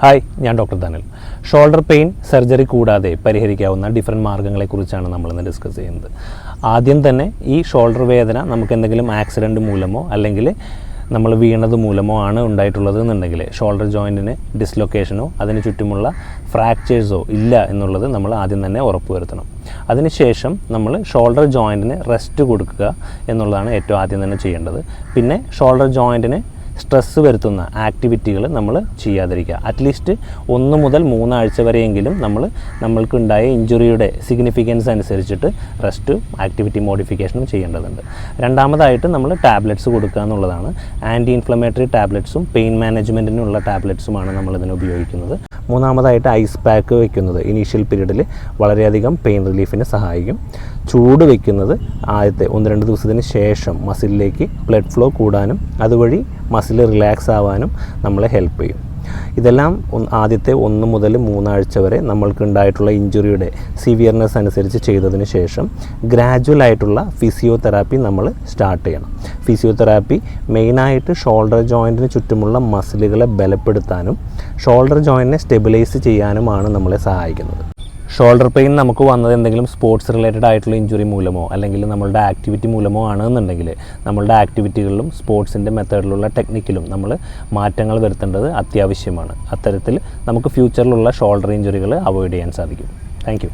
Hi, ഞാൻ doctor ധനൽ. Shoulder pain surgery കൂടാതെ പരിഹരിക്കാവുന്ന different മാർഗ്ഗങ്ങളെക്കുറിച്ചാണ് നമ്മളിന്ന് ഡിസ്കസ് ചെയ്യുന്നത്. ആദ്യം തന്നെ ഈ ഷോൾഡർ വേദന നമുക്ക് എന്തെങ്കിലും ആക്സിഡൻറ്റ് മൂലമോ അല്ലെങ്കിൽ നമ്മൾ വീണത് മൂലമോ ആണ് ഉണ്ടായിട്ടുള്ളത് എന്നുണ്ടെങ്കിൽ ഷോൾഡർ ജോയിൻറ്റിന് ഡിസ്ലൊക്കേഷനോ അതിന് ചുറ്റുമുള്ള ഫ്രാക്ചേഴ്സോ ഇല്ല എന്നുള്ളത് നമ്മൾ ആദ്യം തന്നെ ഉറപ്പുവരുത്തണം. അതിനുശേഷം നമ്മൾ ഷോൾഡർ ജോയിൻറ്റിന് റെസ്റ്റ് കൊടുക്കുക എന്നുള്ളതാണ് ഏറ്റവും ആദ്യം തന്നെ ചെയ്യേണ്ടത്. പിന്നെ ഷോൾഡർ ജോയിൻറ്റിന് സ്ട്രെസ്സ് വരുത്തുന്ന ആക്ടിവിറ്റികൾ നമ്മൾ ചെയ്യാതിരിക്കുക. അറ്റ്ലീസ്റ്റ് 1 മുതൽ 3 ആഴ്ച വരെയെങ്കിലും നമ്മൾക്കുണ്ടായ ഇഞ്ചുറിയുടെ സിഗ്നിഫിക്കൻസ് അനുസരിച്ചിട്ട് റെസ്റ്റും ആക്ടിവിറ്റി മോഡിഫിക്കേഷനും ചെയ്യേണ്ടതുണ്ട്. രണ്ടാമതായിട്ട് നമ്മൾ ടാബ്ലറ്റ്സ് കൊടുക്കുക എന്നുള്ളതാണ്. ആൻറ്റി ഇൻഫ്ലമേറ്ററി ടാബ്ലറ്റ്സും പെയിൻ മാനേജ്മെൻറ്റിനുള്ള ടാബ്ലറ്റ്സുമാണ് നമ്മളിതിന് ഉപയോഗിക്കുന്നത്. മൂന്നാമതായിട്ട് ഐസ് പാക്ക് വയ്ക്കുന്നത് ഇനീഷ്യൽ പീരീഡിൽ വളരെയധികം പെയിൻ റിലീഫിന് സഹായിക്കും. ചൂട് വയ്ക്കുന്നത് ആദ്യത്തെ 1-2 ദിവസത്തിന് ശേഷം മസിലിലേക്ക് ബ്ലഡ് ഫ്ലോ കൂടാനും അതുവഴി മസിൽ റിലാക്സ് ആവാനും നമ്മളെ ഹെൽപ്പ് ചെയ്യും. ഇതെല്ലാം ആദ്യത്തെ 1 മുതൽ 3 ആഴ്ച വരെ നമ്മൾക്കുണ്ടായിട്ടുള്ള ഇഞ്ചുറിയുടെ സിവിയർനെസ് അനുസരിച്ച് ചെയ്തതിന് ശേഷം ഗ്രാജുവൽ ആയിട്ടുള്ള ഫിസിയോതെറാപ്പി നമ്മൾ സ്റ്റാർട്ട് ചെയ്യണം. ഫിസിയോതെറാപ്പി മെയിനായിട്ട് ഷോൾഡർ ജോയിൻറ്റിന് ചുറ്റുമുള്ള മസിലുകളെ ബലപ്പെടുത്താനും ഷോൾഡർ ജോയിൻറ്റിനെ സ്റ്റെബിലൈസ് ചെയ്യാനുമാണ് നമ്മളെ സഹായിക്കുന്നത്. ഷോൾഡർ പെയിൻ നമുക്ക് വന്നത് എന്തെങ്കിലും സ്പോർട്സ് റിലേറ്റഡ് ആയിട്ടുള്ള ഇഞ്ചുറി മൂലമോ അല്ലെങ്കിൽ നമ്മളുടെ ആക്ടിവിറ്റി മൂലമോ ആണെന്നുണ്ടെങ്കിൽ നമ്മളുടെ ആക്ടിവിറ്റികളിലും സ്പോർട്സിൻ്റെ മെത്തേഡിലുള്ള ടെക്നിക്കിലും നമ്മൾ മാറ്റങ്ങൾ വരുത്തേണ്ടത് അത്യാവശ്യമാണ്. അത്തരത്തിൽ നമുക്ക് ഫ്യൂച്ചറിലുള്ള ഷോൾഡർ ഇഞ്ചുറികൾ അവോയ്ഡ് ചെയ്യാൻ സാധിക്കും. താങ്ക്